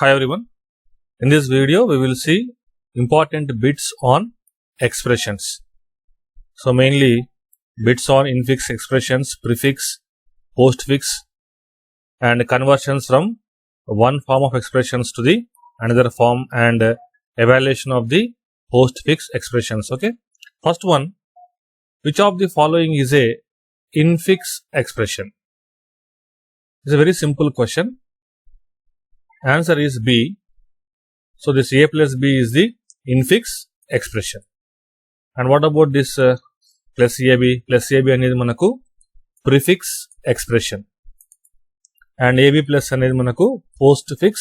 Hi everyone. In this video we will see important bits on expressions. So mainly bits on infix expressions, prefix, postfix and conversions from one form of expressions to the another form and evaluation of the postfix expressions. Okay. First one, which of the following is a infix expression? It's a very simple question. Answer is B. So this A plus B is the infix expression. And what about this plus AB? Plus AB అనేది మనకు prefix expression. And AB plus అనేది మనకు postfix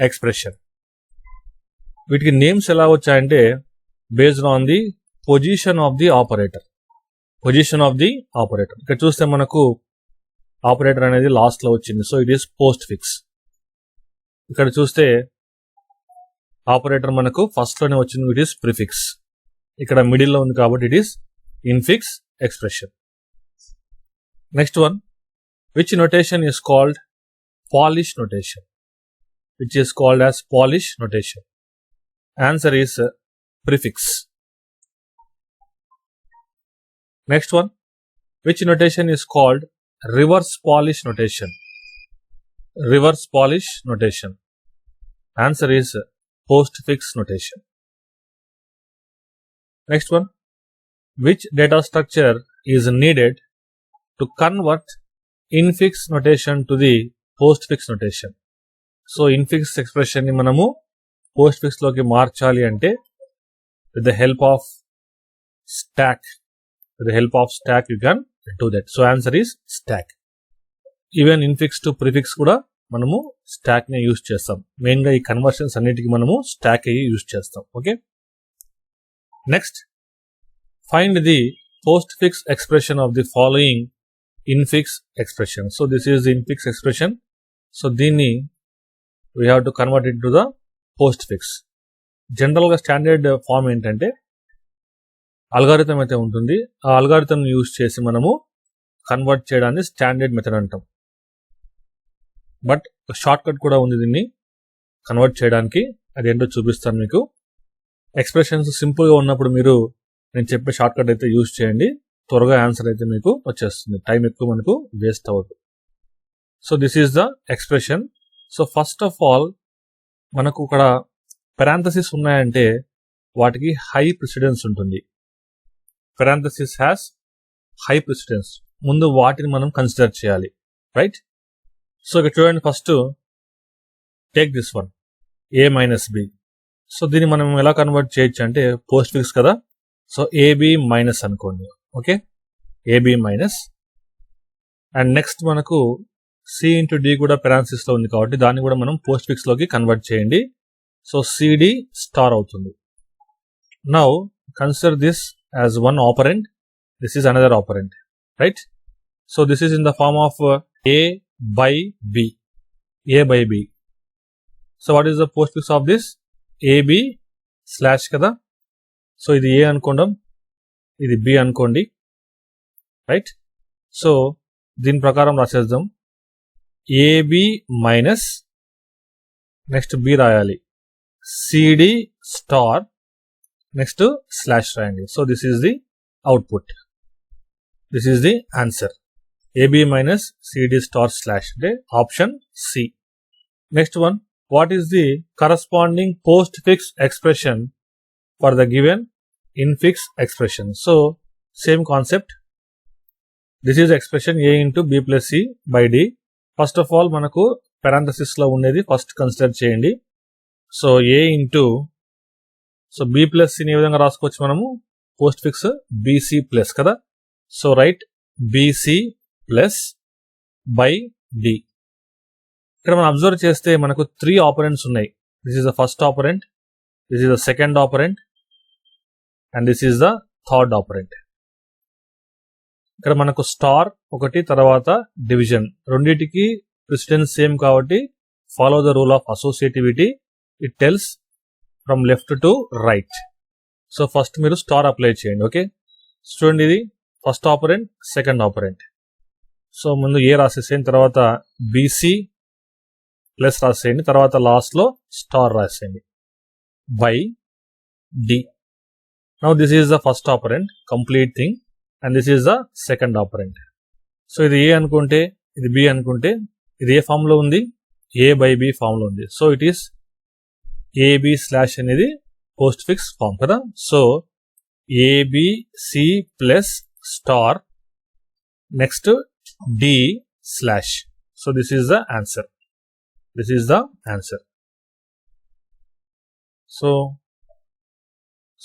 expression. వీటికి names ఎలా వచ్చాయంటే based on the position of the operator. Position of the operator. ఇక్కడ చూస్తే మనకు ఆపరేటర్ అనేది లాస్ట్ లో వచ్చింది. So it is postfix. ఇక్కడ చూస్తే ఆపరేటర్ మనకు ఫస్ట్ లోనే వచ్చింది, ఇట్ ఈస్ ప్రిఫిక్స్. ఇక్కడ మిడిల్ లో ఉంది కాబట్టి it is infix expression. Next one, which notation is called polish notation? Which is called as polish notation? Answer is prefix. Next one, which notation is called reverse polish notation? Reverse polish notation. Answer is postfix notation. Next one, which data structure is needed to convert infix notation to the postfix notation? So infix expression ni manamu postfix loki marchali ante with the help of stack. With the help of stack you can do that. So answer is stack. Even infix to prefix కూడా మనము stock ని use చేస్తాం. Main గా ఈ conversions అన్నిటికీ మనము stock అయ్యి use చేస్తాం. Okay. Next, find the postfix expression of the following infix expression. So this is the infix expression. So దీన్ని we have to convert it to the postfix. General గా standard form ఏంటంటే algorithm అయితే ఉంటుంది, ఆ algorithm use చేసి మనము convert చేయడాన్ని standard method అంటాం. బట్ షార్ట్ కట్ కూడా ఉంది దీన్ని కన్వర్ట్ చేయడానికి, అదేంటో చూపిస్తాను మీకు. ఎక్స్ప్రెషన్స్ సింపుల్ గా ఉన్నప్పుడు మీరు నేను చెప్పే షార్ట్ కట్ అయితే యూజ్ చేయండి, త్వరగా ఆన్సర్ అయితే మీకు వచ్చేస్తుంది, టైం ఎక్కువ మనకు వేస్ట్ అవ్వదు. So this is the expression. So first of all మనకు ఇక్కడ పెరాంథసిస్ ఉన్నాయంటే వాటికి హై ప్రిసిడెన్స్ ఉంటుంది. Parenthesis has high precedence. ముందు వాటిని మనం కన్సిడర్ చేయాలి, రైట్? సో ఇక్కడ చూడండి, first take this one A minus B. So దీన్ని మనం ఎలా కన్వర్ట్ చేయొచ్చు అంటే పోస్ట్ ఫిక్స్ కదా, సో ఏబి మైనస్ అనుకోండి. Okay, AB minus. And next మనకు సి ఇంటూ డి కూడా పెరాన్సిస్ లో ఉంది కాబట్టి దాన్ని కూడా మనం పోస్ట్ ఫిక్స్ లోకి కన్వర్ట్ చేయండి. సో సిడి స్టార్ అవుతుంది. Now consider this as one operant, this is another operant, right? So this is in the form of A by B. A by B. So what is the postfix of this? AB slash kada. So ఇది A అనుకోండి, ఇది B అనుకోండి, right? So దీని ప్రకారం రాసేద్దాం. AB minus next B రాయాలి, CD star next slash రాయండి. So this is the output. This is the answer. AB minus CD star slash. Okay, option C. Next one, what is the corresponding postfix expression for the given infix expression? So same concept. This is expression A into B plus C by D. First of all manaku parenthesis lo undedi first consider cheyandi. So A into, so B plus C ni ee vidhanga raskochu manamu postfix BC plus kada. So write BC plus by D. ఇక్కడ మనం observe చేస్తే మనకు 3 operands ఉన్నాయి. This is the first operant, this is the second operant and this is the third operant. ఇక్కడ మనకు star ఒకటి, తర్వాత division, రెండింటికి ప్రిసిడెన్స్ సేమ్ కాబట్టి follow the rule of associativity. It tells from left to right. So first మీరు star apply చేయండి. Okay, చూడండి, ఇది first operant, second operand. So ముందు ఏ రాసేసిన తర్వాత BC ప్లస్ రాసేయండి, తర్వాత లాస్ట్ లో స్టార్ రాసేయండి by D. Now this is the first operand complete thing and this is the second operand. So ఇది ఏ అనుకుంటే ఇది బి అనుకుంటే ఇది ఏ ఫామ్ లో ఉంది, ఏ బై బి ఫామ్ లో ఉంది. So it is AB slash అనేది పోస్ట్ ఫిక్స్ ఫామ్ కదా. So ABC plus star next D slash. So this is the answer. This is the answer.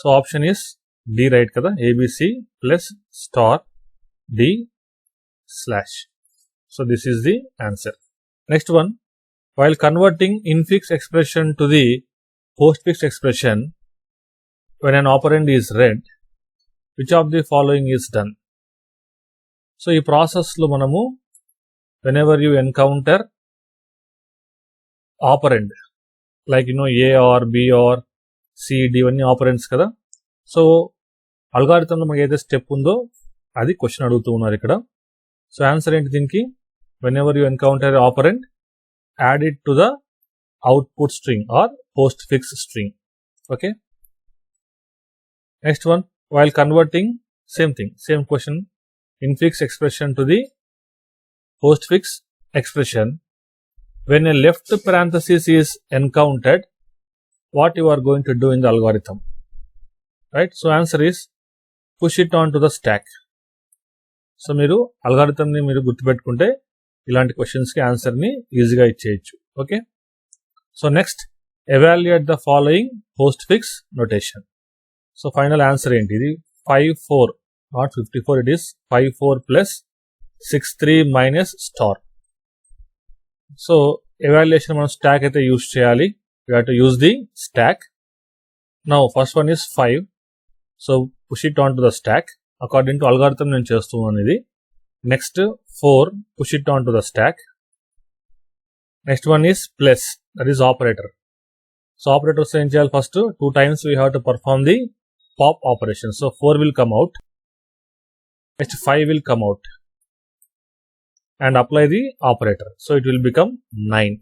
So option is D right కదా, ABC plus star D slash. So this is the answer. Next one, while converting infix expression to the postfix expression when an operand is read, which of the following is done? So ఈ process లో మనము whenever you encounter operand like A or B or C, D ఇవన్నీ operands కదా. So algorithm లో మనకి ఏదైతే step ఉందో అది క్వశ్చన్ అడుగుతూ ఉన్నారు ఇక్కడ. సో ఆన్సర్ ఏంటి దీనికి, whenever you encounter operand add it to the output string or postfix string. Okay. Next one, while converting, same thing, same question, infix expression to the postfix expression, when a left parenthesis is encountered, what you are going to do in the algorithm? Right. So answer is push it on to the stack. So మీరు algorithm ని మీరు గుర్తుపెట్టుకుంటే ఇలాంటి questions కి answer ని ఈజీగా ఇచ్చేయచ్చు. Okay. So next, evaluate the following postfix notation. So final answer ఏంటి, ఇది 54 not 54, it is 54 plus 63 minus star. So evaluation మనం స్టాక్ అయితే యూజ్ చేయాలి. You have to use the stack. Now first one is 5. So push it on to the stack according to algorithm నేను చేస్తున్నాను ఇది. Next 4, push it onto the stack. Next one is plus, that is operator. So operators ఏం చేయాలి, first 2 times we have to perform the pop operation. So 4 will come out, next 5 will come out and apply the operator. So it will become 9.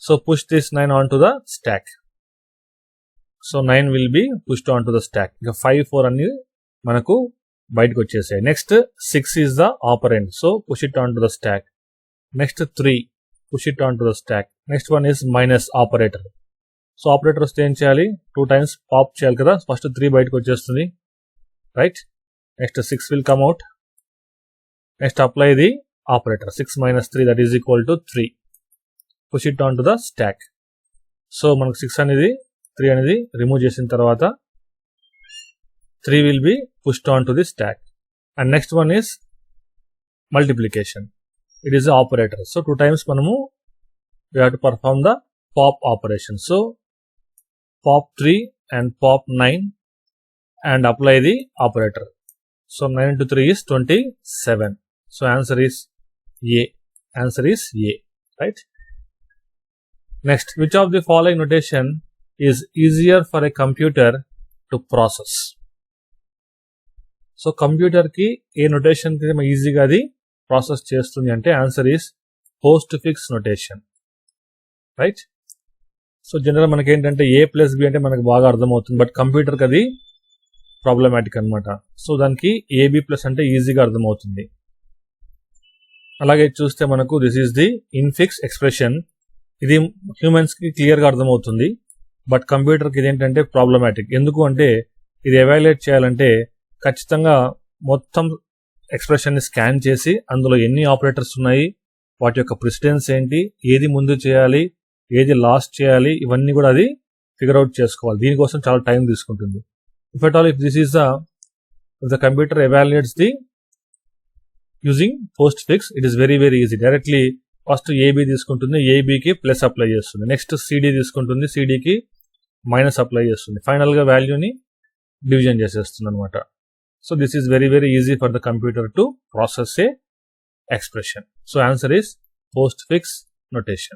So push this 9 onto the stack. So 9 will be pushed onto the stack. ఇక 5, 4 అన్ని మనకు బయటకు వచ్చేసాయి. Next 6 is the operant. So push it on to the stock. Next 3, push it on to the stock. Next one is minus operator. So operator వస్తే ఏం చేయాలి, 2 times pop చేయాలి కదా. ఫస్ట్ 3 బయటకు వచ్చేస్తుంది, right. Next 6 will come out. Next apply the operator. 6 minus 3 that is equal to 3. Push it on to the stock. So మనకు 6 అనేది 3 అనేది రిమూవ్ చేసిన తర్వాత 3 will be pushed on to the stack. And next one is multiplication. It is the operator. So 2 times manamu we have to perform the pop operation. So pop 3 and pop 9 and apply the operator. So 9 into 3 is 27. So answer is A. Answer is A. Right. Next, which of the following notation is easier for a computer to process? So computer కి ఏ notation కి ఈజీగా అది process చేస్తుంది అంటే answer is post fix notation, right. So general మనకి ఏంటంటే ఏ plus B అంటే మనకు బాగా అర్థమవుతుంది, బట్ కంప్యూటర్కి అది ప్రాబ్లమాటిక్ అనమాట. సో దానికి ఏబి ప్లస్ అంటే ఈజీగా అర్థమవుతుంది. అలాగే చూస్తే మనకు this is the infix expression. ఇది హ్యూమన్స్ కి క్లియర్ గా అర్థమవుతుంది, బట్ కంప్యూటర్కి ఇది ఏంటంటే ప్రాబ్లమాటిక్. ఎందుకు అంటే ఇది ఎవాల్యుయేట్ చేయాలంటే ఖచ్చితంగా మొత్తం ఎక్స్ప్రెషన్ ని స్కాన్ చేసి అందులో ఎన్ని ఆపరేటర్స్ ఉన్నాయి, వాటి యొక్క ప్రెసిడెన్స్ ఏంటి, ఏది ముందు చేయాలి, ఏది లాస్ట్ చేయాలి, ఇవన్నీ కూడా అది ఫిగర్ అవుట్ చేసుకోవాలి. దీనికోసం చాలా టైం తీసుకుంటుంది. If at all if this is the computer evaluates the using post, it is very very easy. Directly first AB తీసుకుంటుంది, ఏబికి ప్లస్ అప్లై చేస్తుంది. నెక్స్ట్ సిడి తీసుకుంటుంది, సిడికి మైనస్ అప్లై చేస్తుంది. ఫైనల్ గా వాల్యూని డివిజన్ చేసేస్తుంది అనమాట. So this is very very easy for the computer to process a expression. So answer is postfix notation.